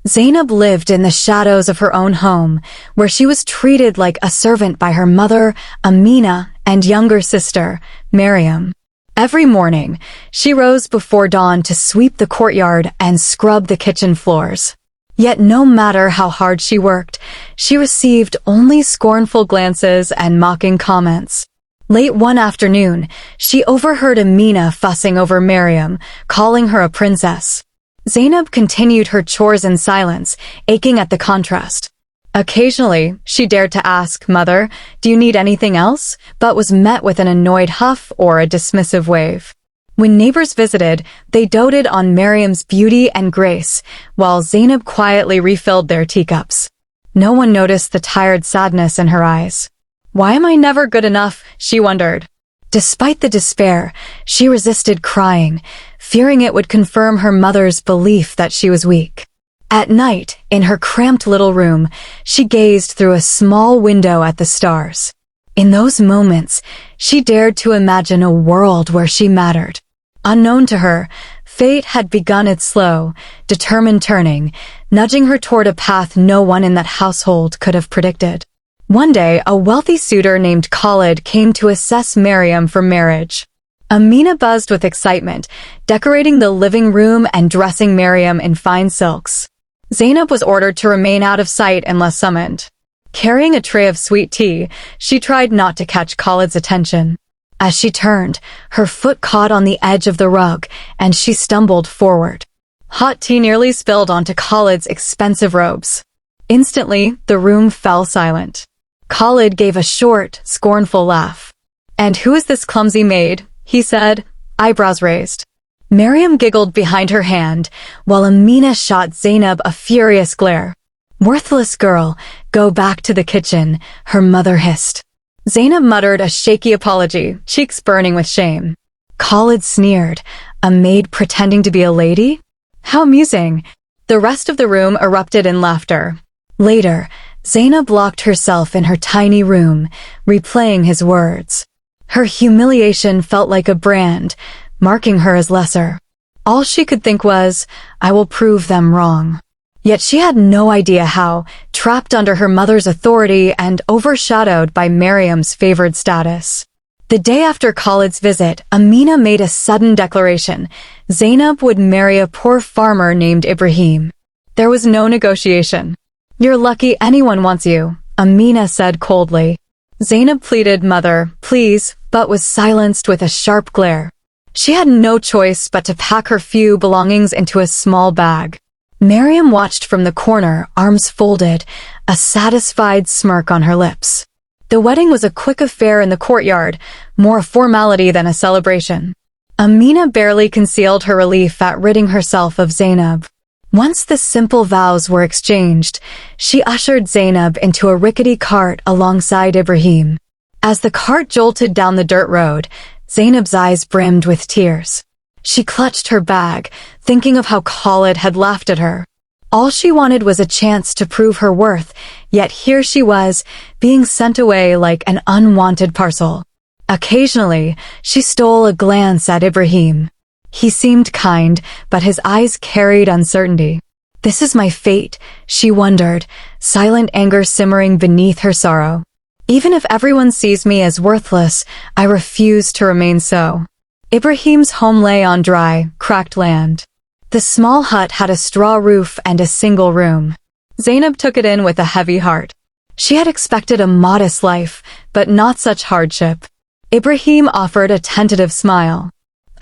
Zainab lived in the shadows of her own home, where she was treated like a servant by her mother, Amina, and younger sister, Mariam. Every morning, she rose before dawn to sweep the courtyard and scrub the kitchen floors. Yet no matter how hard she worked, she received only scornful glances and mocking comments. Late one afternoon, she overheard Amina fussing over Mariam, calling her a princess. Zainab continued her chores in silence, aching at the contrast. Occasionally, she dared to ask, "Mother, do you need anything else?" but was met with an annoyed huff or a dismissive wave. When neighbors visited, they doted on Mariam's beauty and grace, while Zainab quietly refilled their teacups. No one noticed the tired sadness in her eyes. "Why am I never good enough?" she wondered. Despite the despair, she resisted crying, fearing it would confirm her mother's belief that she was weak. At night, in her cramped little room, she gazed through a small window at the stars. In those moments, she dared to imagine a world where she mattered. Unknown to her, fate had begun its slow, determined turning, nudging her toward a path no one in that household could have predicted. One day, a wealthy suitor named Khalid came to assess Mariam for marriage. Amina buzzed with excitement, decorating the living room and dressing Mariam in fine silks. Zainab was ordered to remain out of sight unless summoned. Carrying a tray of sweet tea, she tried not to catch Khalid's attention. As she turned, her foot caught on the edge of the rug, and she stumbled forward. Hot tea nearly spilled onto Khalid's expensive robes. Instantly, the room fell silent. Khalid gave a short, scornful laugh. "And who is this clumsy maid?" he said, eyebrows raised. Mariam giggled behind her hand, while Amina shot Zainab a furious glare. "Worthless girl, go back to the kitchen," her mother hissed. Zainab muttered a shaky apology, cheeks burning with shame. Khalid sneered, "A maid pretending to be a lady? How amusing." The rest of the room erupted in laughter. Later, Zainab locked herself in her tiny room, replaying his words. Her humiliation felt like a brand, marking her as lesser. All she could think was, "I will prove them wrong." Yet she had no idea how, trapped under her mother's authority and overshadowed by Mariam's favored status. The day after Khalid's visit, Amina made a sudden declaration. Zainab would marry a poor farmer named Ibrahim. There was no negotiation. "You're lucky anyone wants you," Amina said coldly. Zainab pleaded, "Mother, please," but was silenced with a sharp glare. She had no choice but to pack her few belongings into a small bag. Mariam watched from the corner, arms folded, a satisfied smirk on her lips. The wedding was a quick affair in the courtyard, more a formality than a celebration. Amina barely concealed her relief at ridding herself of Zainab. Once the simple vows were exchanged, she ushered Zainab into a rickety cart alongside Ibrahim. As the cart jolted down the dirt road, Zainab's eyes brimmed with tears. She clutched her bag, thinking of how Khalid had laughed at her. All she wanted was a chance to prove her worth, yet here she was, being sent away like an unwanted parcel. Occasionally, she stole a glance at Ibrahim. He seemed kind, but his eyes carried uncertainty. "This is my fate," she wondered, silent anger simmering beneath her sorrow. "Even if everyone sees me as worthless, I refuse to remain so." Ibrahim's home lay on dry, cracked land. The small hut had a straw roof and a single room. Zainab took it in with a heavy heart. She had expected a modest life, but not such hardship. Ibrahim offered a tentative smile.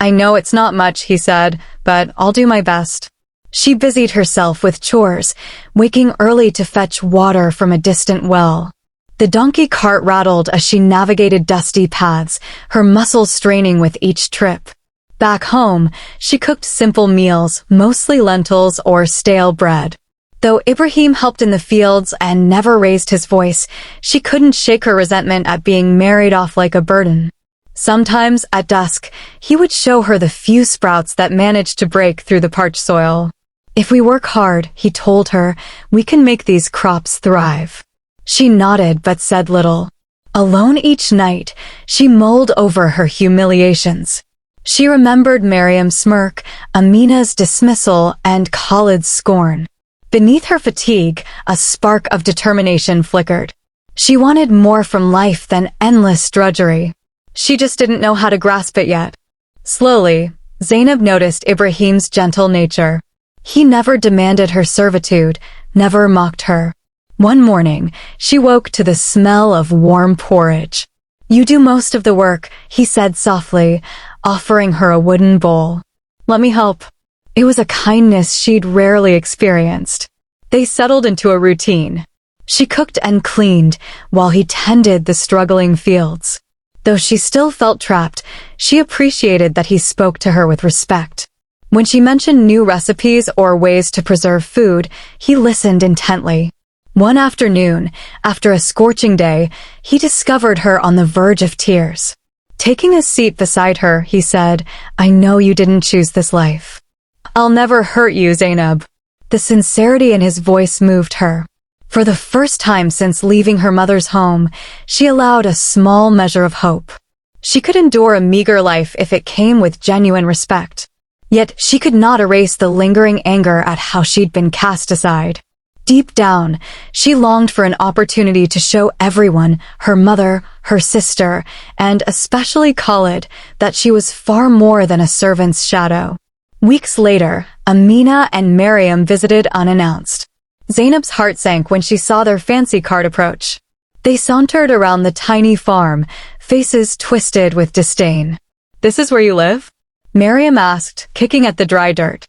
"I know it's not much," he said, "but I'll do my best." She busied herself with chores, waking early to fetch water from a distant well. The donkey cart rattled as she navigated dusty paths, her muscles straining with each trip. Back home, she cooked simple meals, mostly lentils or stale bread. Though Ibrahim helped in the fields and never raised his voice, she couldn't shake her resentment at being married off like a burden. Sometimes, at dusk, he would show her the few sprouts that managed to break through the parched soil. "If we work hard," he told her, "we can make these crops thrive." She nodded but said little. Alone each night, she mulled over her humiliations. She remembered Mariam's smirk, Amina's dismissal, and Khalid's scorn. Beneath her fatigue, a spark of determination flickered. She wanted more from life than endless drudgery. She just didn't know how to grasp it yet. Slowly, Zainab noticed Ibrahim's gentle nature. He never demanded her servitude, never mocked her. One morning, she woke to the smell of warm porridge. "You do most of the work," he said softly, offering her a wooden bowl. "Let me help." It was a kindness she'd rarely experienced. They settled into a routine. She cooked and cleaned, while he tended the struggling fields. Though she still felt trapped, she appreciated that he spoke to her with respect. When she mentioned new recipes or ways to preserve food, he listened intently. One afternoon, after a scorching day, he discovered her on the verge of tears. Taking a seat beside her, he said, "I know you didn't choose this life." "I'll never hurt you, Zainab." The sincerity in his voice moved her. For the first time since leaving her mother's home, she allowed a small measure of hope. She could endure a meager life if it came with genuine respect. Yet she could not erase the lingering anger at how she'd been cast aside. Deep down, she longed for an opportunity to show everyone, her mother, her sister, and especially Khalid, that she was far more than a servant's shadow. Weeks later, Amina and Mariam visited unannounced. Zainab's heart sank when she saw their fancy cart approach. They sauntered around the tiny farm, faces twisted with disdain. "This is where you live?" Mariam asked, kicking at the dry dirt.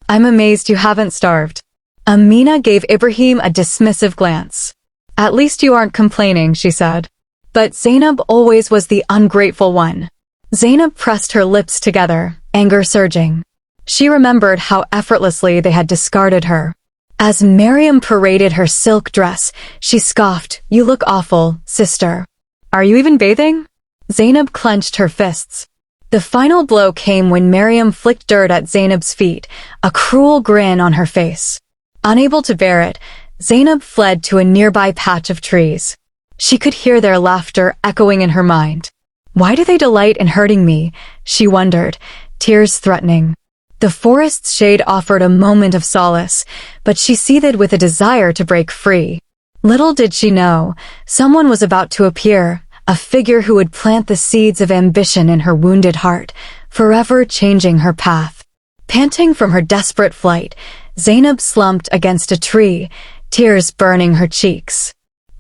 "I'm amazed you haven't starved." Amina gave Ibrahim a dismissive glance. "At least you aren't complaining," she said. But Zainab always was the ungrateful one. Zainab pressed her lips together, anger surging. She remembered how effortlessly they had discarded her. As Mariam paraded her silk dress, she scoffed, "You look awful, sister." "Are you even bathing?" Zainab clenched her fists. The final blow came when Mariam flicked dirt at Zainab's feet, a cruel grin on her face. Unable to bear it, Zainab fled to a nearby patch of trees. She could hear their laughter echoing in her mind. "Why do they delight in hurting me?" she wondered, tears threatening. The forest's shade offered a moment of solace, but she seethed with a desire to break free. Little did she know, someone was about to appear, a figure who would plant the seeds of ambition in her wounded heart, forever changing her path. Panting from her desperate flight, Zainab slumped against a tree, tears burning her cheeks.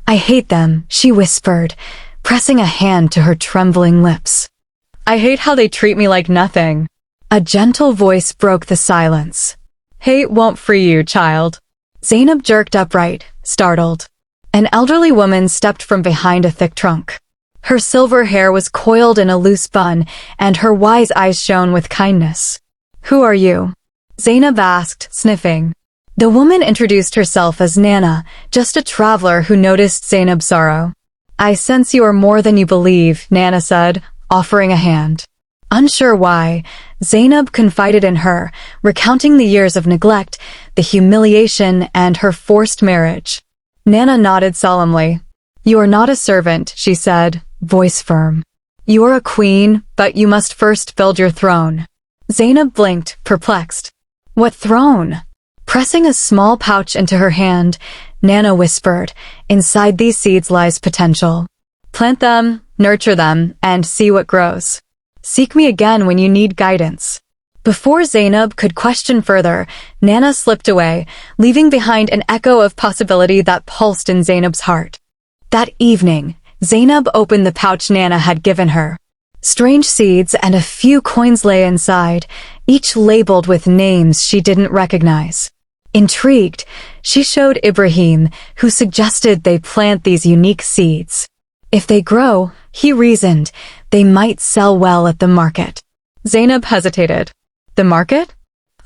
"I hate them," she whispered, pressing a hand to her trembling lips. "I hate how they treat me like nothing." A gentle voice broke the silence. "Hate won't free you, child." Zainab jerked upright, startled. An elderly woman stepped from behind a thick trunk. Her silver hair was coiled in a loose bun, and her wise eyes shone with kindness. "Who are you?" Zainab asked, sniffing. The woman introduced herself as Nana, just a traveler who noticed Zainab's sorrow. "I sense you are more than you believe," Nana said, offering a hand. Unsure why, Zainab confided in her, recounting the years of neglect, the humiliation, and her forced marriage. Nana nodded solemnly. "You are not a servant," she said, voice firm. "You are a queen, but you must first build your throne." Zainab blinked, perplexed. "What throne?" Pressing a small pouch into her hand, Nana whispered, "Inside these seeds lies potential. Plant them, nurture them, and see what grows. Seek me again when you need guidance." Before Zainab could question further, Nana slipped away, leaving behind an echo of possibility that pulsed in Zainab's heart. That evening, Zainab opened the pouch Nana had given her. Strange seeds and a few coins lay inside, each labeled with names she didn't recognize. Intrigued, she showed Ibrahim, who suggested they plant these unique seeds. If they grow, he reasoned, they might sell well at the market. Zainab hesitated. "The market?"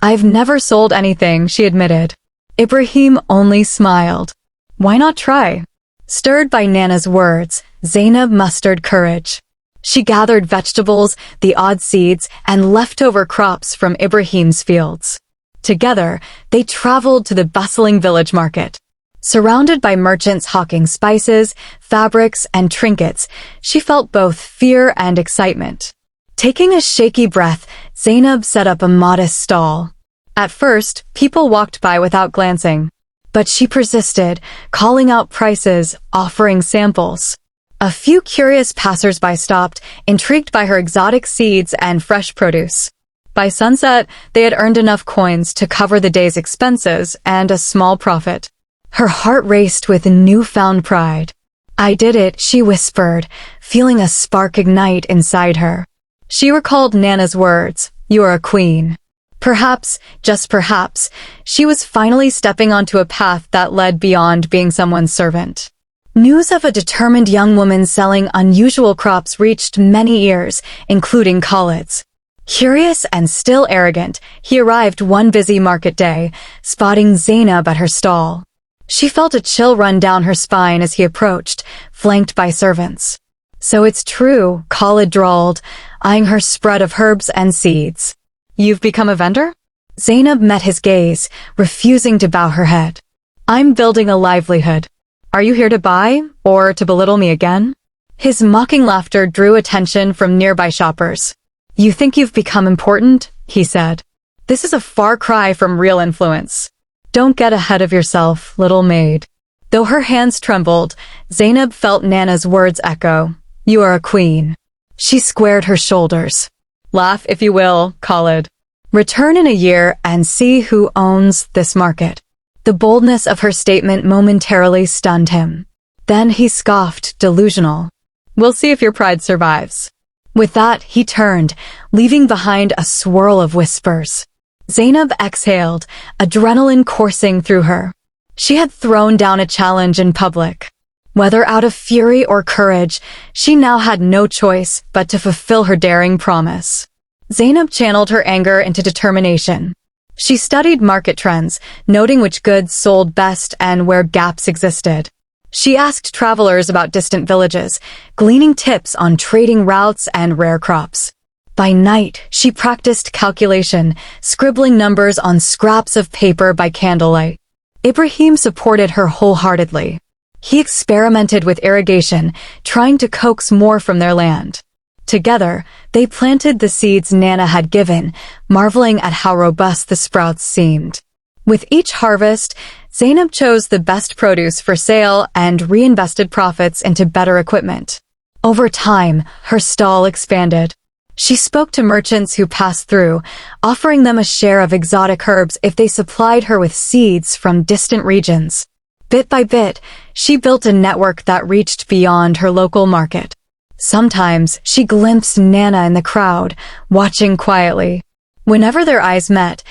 "I've never sold anything," she admitted. Ibrahim only smiled. "Why not try?" Stirred by Nana's words, Zainab mustered courage. She gathered vegetables, the odd seeds, and leftover crops from Ibrahim's fields. Together, they traveled to the bustling village market. Surrounded by merchants hawking spices, fabrics, and trinkets, she felt both fear and excitement. Taking a shaky breath, Zainab set up a modest stall. At first, people walked by without glancing. But she persisted, calling out prices, offering samples. A few curious passers-by stopped, intrigued by her exotic seeds and fresh produce. By sunset, they had earned enough coins to cover the day's expenses and a small profit. Her heart raced with newfound pride. "I did it," she whispered, feeling a spark ignite inside her. She recalled Nana's words, "You are a queen." Perhaps, just perhaps, she was finally stepping onto a path that led beyond being someone's servant. News of a determined young woman selling unusual crops reached many ears, including Khalid's. Curious and still arrogant, he arrived one busy market day, spotting Zainab at her stall. She felt a chill run down her spine as he approached, flanked by servants. "So it's true," Khalid drawled, eyeing her spread of herbs and seeds. "You've become a vendor?" Zainab met his gaze, refusing to bow her head. "I'm building a livelihood. Are you here to buy, or to belittle me again?" His mocking laughter drew attention from nearby shoppers. "You think you've become important?" he said. "This is a far cry from real influence. Don't get ahead of yourself, little maid." Though her hands trembled, Zainab felt Nana's words echo. "You are a queen." She squared her shoulders. "Laugh if you will, Khalid. Return in a year and see who owns this market." The boldness of her statement momentarily stunned him. Then he scoffed, delusional. "We'll see if your pride survives." With that, he turned, leaving behind a swirl of whispers. Zainab exhaled, adrenaline coursing through her. She had thrown down a challenge in public. Whether out of fury or courage, she now had no choice but to fulfill her daring promise. Zainab channeled her anger into determination. She studied market trends, noting which goods sold best and where gaps existed. She asked travelers about distant villages, gleaning tips on trading routes and rare crops. By night, she practiced calculation, scribbling numbers on scraps of paper by candlelight. Ibrahim supported her wholeheartedly. He experimented with irrigation, trying to coax more from their land. Together, they planted the seeds Nana had given, marveling at how robust the sprouts seemed. With each harvest, Zainab chose the best produce for sale and reinvested profits into better equipment. Over time, her stall expanded. She spoke to merchants who passed through, offering them a share of exotic herbs if they supplied her with seeds from distant regions. Bit by bit, she built a network that reached beyond her local market. Sometimes, she glimpsed Nana in the crowd, watching quietly. Whenever their eyes met,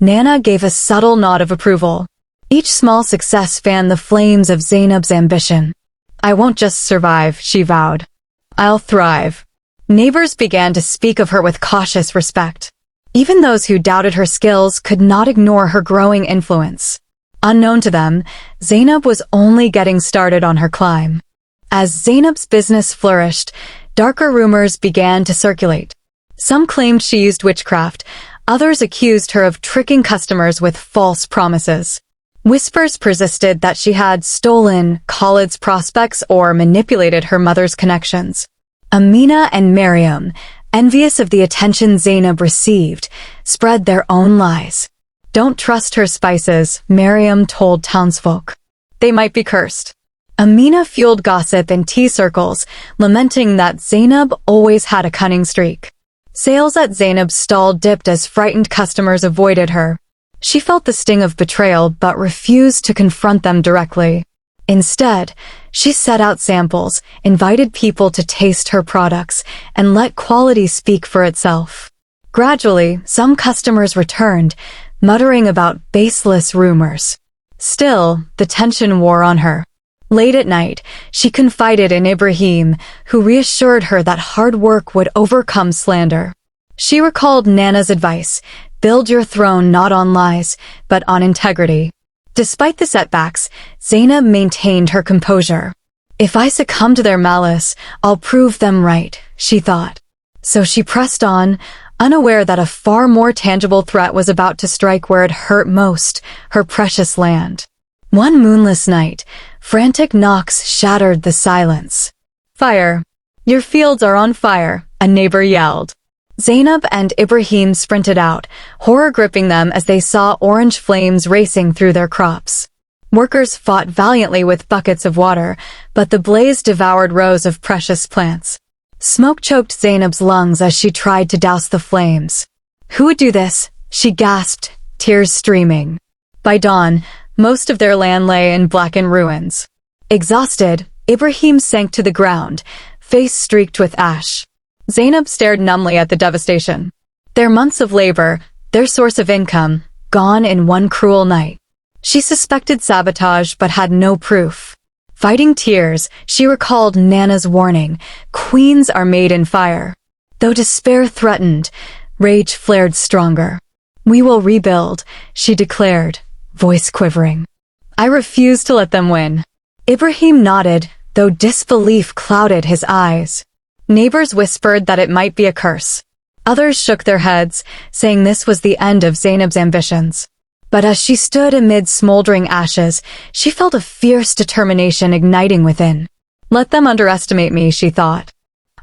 Nana gave a subtle nod of approval. Each small success fanned the flames of Zainab's ambition. "I won't just survive," she vowed. "I'll thrive." Neighbors began to speak of her with cautious respect. Even those who doubted her skills could not ignore her growing influence. Unknown to them, Zainab was only getting started on her climb. As Zainab's business flourished, darker rumors began to circulate. Some claimed she used witchcraft, others accused her of tricking customers with false promises. Whispers persisted that she had stolen Khalid's prospects or manipulated her mother's connections. Amina and Mariam, envious of the attention Zainab received, spread their own lies. "Don't trust her spices," Mariam told townsfolk. "They might be cursed." Amina fueled gossip in tea circles, lamenting that Zainab always had a cunning streak. Sales at Zainab's stall dipped as frightened customers avoided her. She felt the sting of betrayal but refused to confront them directly. Instead, she set out samples, invited people to taste her products, and let quality speak for itself. Gradually, some customers returned, muttering about baseless rumors. Still, the tension wore on her. Late at night, she confided in Ibrahim, who reassured her that hard work would overcome slander. She recalled Nana's advice, "Build your throne not on lies, but on integrity." Despite the setbacks, Zainab maintained her composure. "If I succumb to their malice, I'll prove them right," she thought. So she pressed on, unaware that a far more tangible threat was about to strike where it hurt most, her precious land. One moonless night, frantic knocks shattered the silence. "Fire! Your fields are on fire," a neighbor yelled. Zainab and Ibrahim sprinted out, horror gripping them as they saw orange flames racing through their crops. Workers fought valiantly with buckets of water, but the blaze devoured rows of precious plants. Smoke choked Zainab's lungs as she tried to douse the flames. Who would do this? She gasped, tears streaming. By dawn, most of their land lay in blackened ruins. Exhausted, Ibrahim sank to the ground, face streaked with ash. Zainab stared numbly at the devastation. Their months of labor, their source of income, gone in one cruel night. She suspected sabotage but had no proof. Fighting tears, she recalled Nana's warning, queens are made in fire. Though despair threatened, rage flared stronger. We will rebuild, she declared, voice quivering. I refuse to let them win. Ibrahim nodded, though disbelief clouded his eyes. Neighbors whispered that it might be a curse. Others shook their heads, saying this was the end of Zainab's ambitions. But as she stood amid smoldering ashes, she felt a fierce determination igniting within. Let them underestimate me, she thought.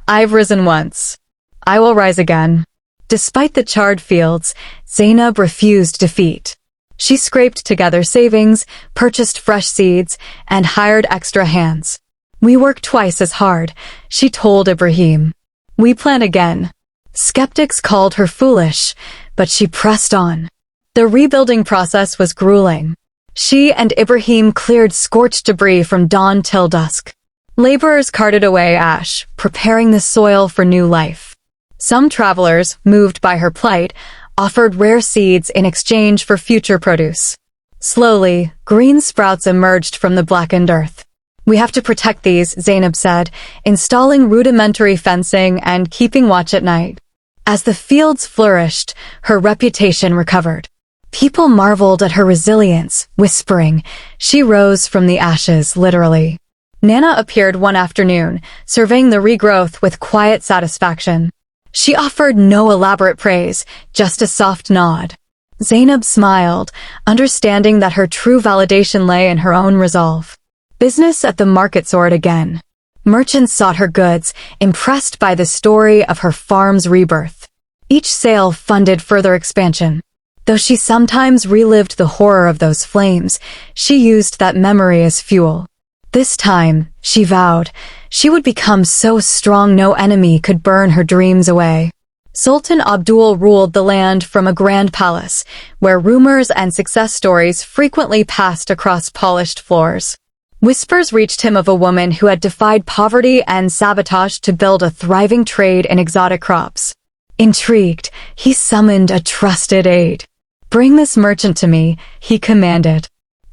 I've risen once. I will rise again. Despite the charred fields, Zainab refused defeat. She scraped together savings, purchased fresh seeds, and hired extra hands. We work twice as hard, she told Ibrahim. We plan again. Skeptics called her foolish, but she pressed on. The rebuilding process was grueling. She and Ibrahim cleared scorched debris from dawn till dusk. Laborers carted away ash, preparing the soil for new life. Some travelers, moved by her plight, offered rare seeds in exchange for future produce. Slowly, green sprouts emerged from the blackened earth. We have to protect these, Zainab said, installing rudimentary fencing and keeping watch at night. As the fields flourished, her reputation recovered. People marveled at her resilience, whispering, she rose from the ashes, literally. Nana appeared one afternoon, surveying the regrowth with quiet satisfaction. She offered no elaborate praise, just a soft nod. Zainab smiled, understanding that her true validation lay in her own resolve. Business at the market soared again. Merchants sought her goods, impressed by the story of her farm's rebirth. Each sale funded further expansion. Though she sometimes relived the horror of those flames, she used that memory as fuel. This time, she vowed, she would become so strong no enemy could burn her dreams away. Sultan Abdul ruled the land from a grand palace, where rumors and success stories frequently passed across polished floors. Whispers reached him of a woman who had defied poverty and sabotage to build a thriving trade in exotic crops. Intrigued, he summoned a trusted aide. Bring this merchant to me, he commanded.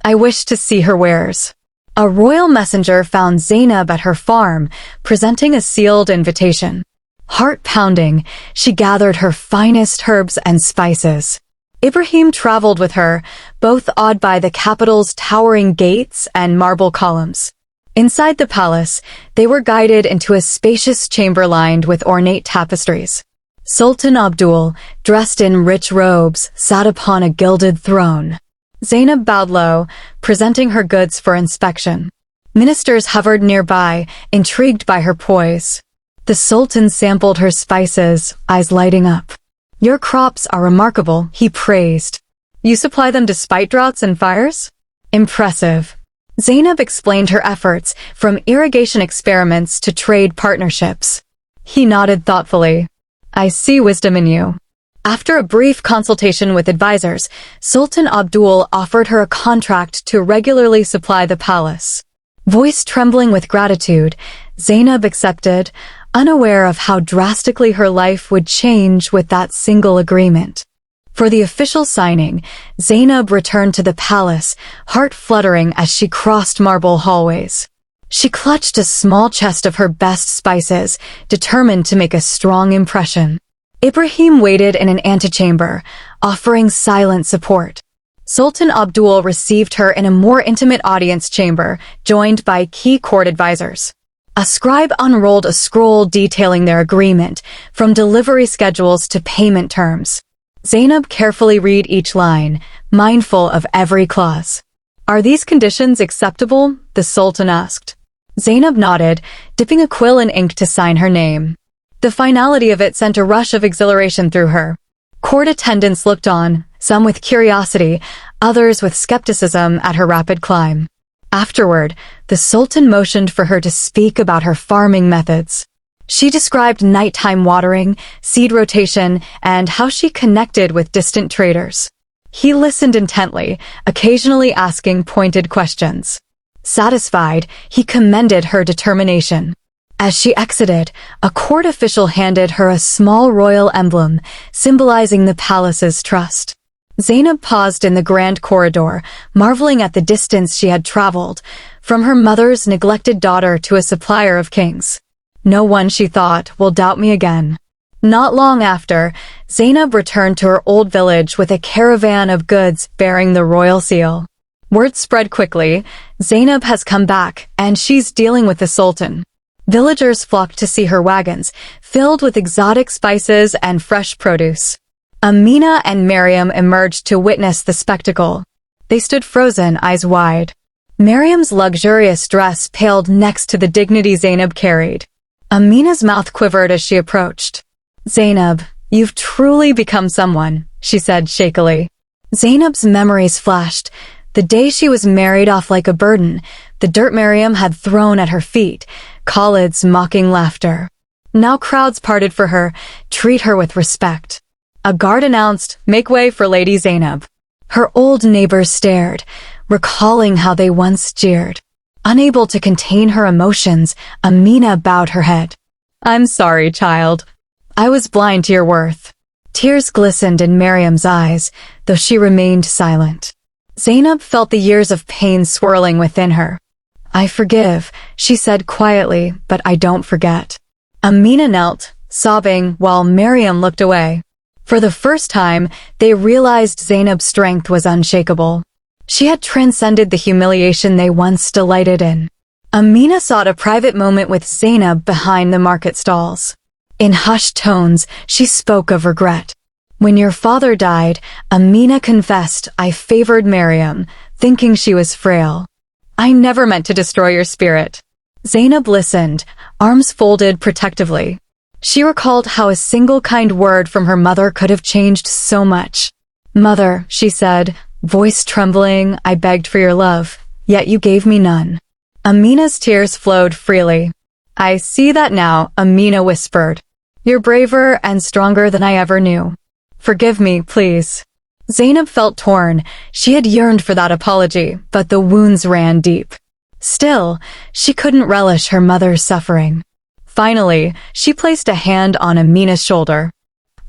I wish to see her wares. A royal messenger found Zainab at her farm, presenting a sealed invitation. Heart-pounding, she gathered her finest herbs and spices. Ibrahim traveled with her, both awed by the capital's towering gates and marble columns. Inside the palace, they were guided into a spacious chamber lined with ornate tapestries. Sultan Abdul, dressed in rich robes, sat upon a gilded throne. Zainab bowed low, presenting her goods for inspection. Ministers hovered nearby, intrigued by her poise. The Sultan sampled her spices, eyes lighting up. Your crops are remarkable, he praised. You supply them despite droughts and fires? Impressive. Zainab explained her efforts, from irrigation experiments to trade partnerships. He nodded thoughtfully. I see wisdom in you. After a brief consultation with advisors, Sultan Abdul offered her a contract to regularly supply the palace. Voice trembling with gratitude, Zainab accepted, unaware of how drastically her life would change with that single agreement. For the official signing, Zainab returned to the palace, heart fluttering as she crossed marble hallways. She clutched a small chest of her best spices, determined to make a strong impression. Ibrahim waited in an antechamber, offering silent support. Sultan Abdul received her in a more intimate audience chamber, joined by key court advisors. A scribe unrolled a scroll detailing their agreement, from delivery schedules to payment terms. Zainab carefully read each line, mindful of every clause. Are these conditions acceptable? The Sultan asked. Zainab nodded, dipping a quill in ink to sign her name. The finality of it sent a rush of exhilaration through her. Court attendants looked on, some with curiosity, others with skepticism at her rapid climb. Afterward, the Sultan motioned for her to speak about her farming methods. She described nighttime watering, seed rotation, and how she connected with distant traders. He listened intently, occasionally asking pointed questions. Satisfied, he commended her determination. As she exited, a court official handed her a small royal emblem, symbolizing the palace's trust. Zainab paused in the grand corridor, marveling at the distance she had traveled, from her mother's neglected daughter to a supplier of kings. No one, she thought, will doubt me again. Not long after, Zainab returned to her old village with a caravan of goods bearing the royal seal. Word spread quickly, Zainab has come back, and she's dealing with the Sultan. Villagers flocked to see her wagons, filled with exotic spices and fresh produce. Amina and Mariam emerged to witness the spectacle. They stood frozen, eyes wide. Mariam's luxurious dress paled next to the dignity Zainab carried. Amina's mouth quivered as she approached. "Zainab, you've truly become someone," she said shakily. Zainab's memories flashed. The day she was married off like a burden, the dirt Mariam had thrown at her feet, Khalid's mocking laughter. Now crowds parted for her, treat her with respect. A guard announced, "Make way for Lady Zainab." Her old neighbors stared, recalling how they once jeered. Unable to contain her emotions, Amina bowed her head. "I'm sorry, child. I was blind to your worth." Tears glistened in Mariam's eyes, though she remained silent. Zainab felt the years of pain swirling within her. "I forgive," she said quietly, "but I don't forget." Amina knelt, sobbing, while Mariam looked away. For the first time, they realized Zainab's strength was unshakable. She had transcended the humiliation they once delighted in. Amina sought a private moment with Zainab behind the market stalls. In hushed tones, she spoke of regret. "When your father died, Amina confessed, I favored Mariam, thinking she was frail. I never meant to destroy your spirit." Zainab listened, arms folded protectively. She recalled how a single kind word from her mother could have changed so much. "Mother," she said, voice trembling, "I begged for your love, yet you gave me none." Amina's tears flowed freely. "I see that now," Amina whispered. "You're braver and stronger than I ever knew. Forgive me, please." Zainab felt torn. She had yearned for that apology, but the wounds ran deep. Still, she couldn't relish her mother's suffering. Finally, she placed a hand on Amina's shoulder.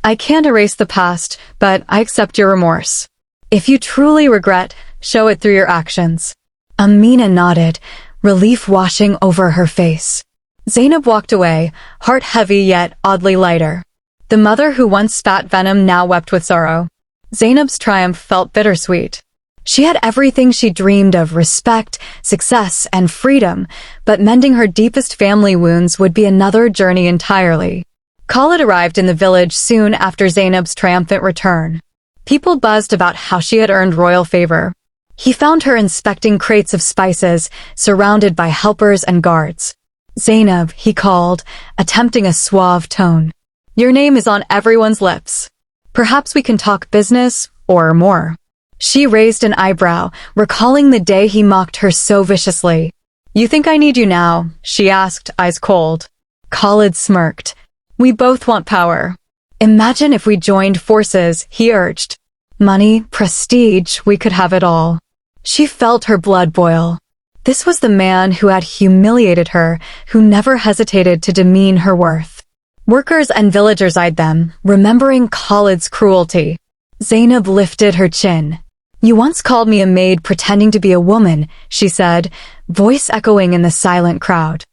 "I can't erase the past, but I accept your remorse. If you truly regret, show it through your actions." Amina nodded, relief washing over her face. Zainab walked away, heart heavy yet oddly lighter. The mother who once spat venom now wept with sorrow. Zainab's triumph felt bittersweet. She had everything she dreamed of: respect, success, and freedom, but mending her deepest family wounds would be another journey entirely. Khalid arrived in the village soon after Zainab's triumphant return. People buzzed about how she had earned royal favor. He found her inspecting crates of spices, surrounded by helpers and guards. "Zainab," he called, attempting a suave tone. "Your name is on everyone's lips. Perhaps we can talk business, or more." She raised an eyebrow, recalling the day he mocked her so viciously. "You think I need you now?" she asked, eyes cold. Khalid smirked. "We both want power. Imagine if we joined forces," he urged. "Money, prestige, we could have it all." She felt her blood boil. This was the man who had humiliated her, who never hesitated to demean her worth. Workers and villagers eyed them, remembering Khalid's cruelty. Zainab lifted her chin. "You once called me a maid pretending to be a woman," she said, voice echoing in the silent crowd.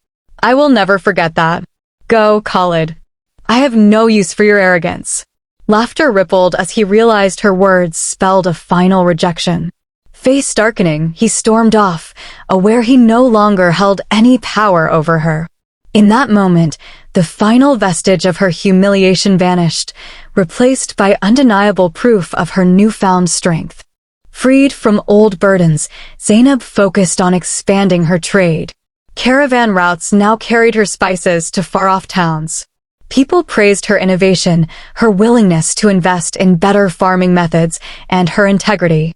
"I will never forget that. Go, Khalid. I have no use for your arrogance." Laughter rippled as he realized her words spelled a final rejection. Face darkening, he stormed off, aware he no longer held any power over her. In that moment, the final vestige of her humiliation vanished, replaced by undeniable proof of her newfound strength. Freed from old burdens, Zainab focused on expanding her trade. Caravan routes now carried her spices to far-off towns. People praised her innovation, her willingness to invest in better farming methods, and her integrity.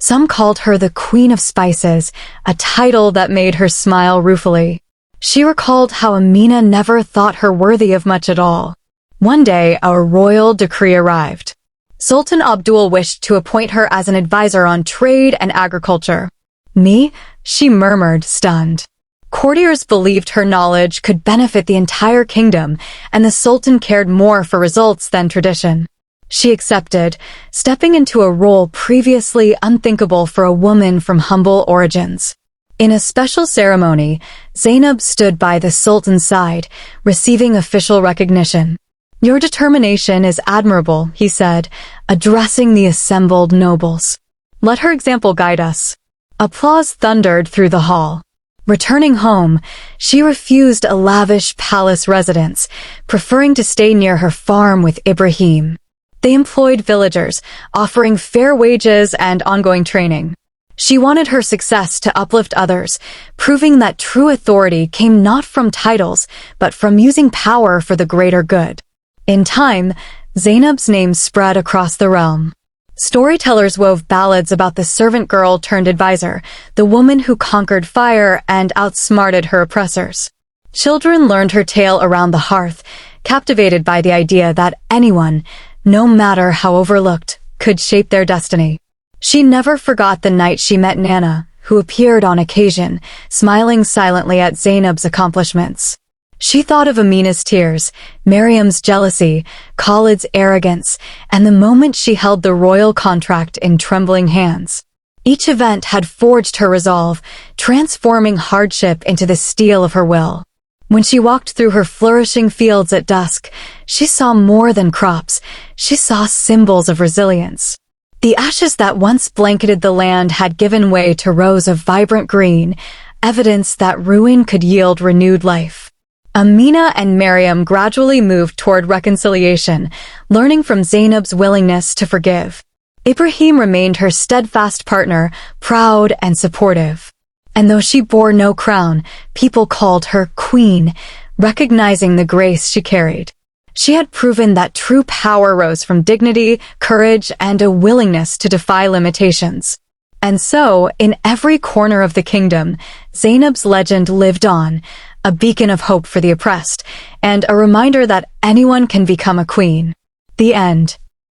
Some called her the Queen of Spices, a title that made her smile ruefully. She recalled how Amina never thought her worthy of much at all. One day, a royal decree arrived. Sultan Abdul wished to appoint her as an advisor on trade and agriculture. Me? She murmured, stunned. Courtiers believed her knowledge could benefit the entire kingdom, and the Sultan cared more for results than tradition. She accepted, stepping into a role previously unthinkable for a woman from humble origins. In a special ceremony, Zainab stood by the Sultan's side, receiving official recognition. "Your determination is admirable," he said, addressing the assembled nobles. "Let her example guide us." Applause thundered through the hall. Returning home, she refused a lavish palace residence, preferring to stay near her farm with Ibrahim. They employed villagers, offering fair wages and ongoing training. She wanted her success to uplift others, proving that true authority came not from titles, but from using power for the greater good. In time, Zainab's name spread across the realm. Storytellers wove ballads about the servant girl turned advisor, the woman who conquered fire and outsmarted her oppressors. Children learned her tale around the hearth, captivated by the idea that anyone, no matter how overlooked, could shape their destiny. She never forgot the night she met Nana, who appeared on occasion, smiling silently at Zainab's accomplishments. She thought of Amina's tears, Mariam's jealousy, Khalid's arrogance, and the moment she held the royal contract in trembling hands. Each event had forged her resolve, transforming hardship into the steel of her will. When she walked through her flourishing fields at dusk, she saw more than crops. She saw symbols of resilience. The ashes that once blanketed the land had given way to rows of vibrant green, evidence that ruin could yield renewed life. Amina and Mariam gradually moved toward reconciliation, learning from Zainab's willingness to forgive. Ibrahim remained her steadfast partner, proud and supportive. And though she bore no crown, people called her queen, recognizing the grace she carried. She had proven that true power rose from dignity, courage, and a willingness to defy limitations. And so, in every corner of the kingdom, Zainab's legend lived on, a beacon of hope for the oppressed, and a reminder that anyone can become a queen. The end.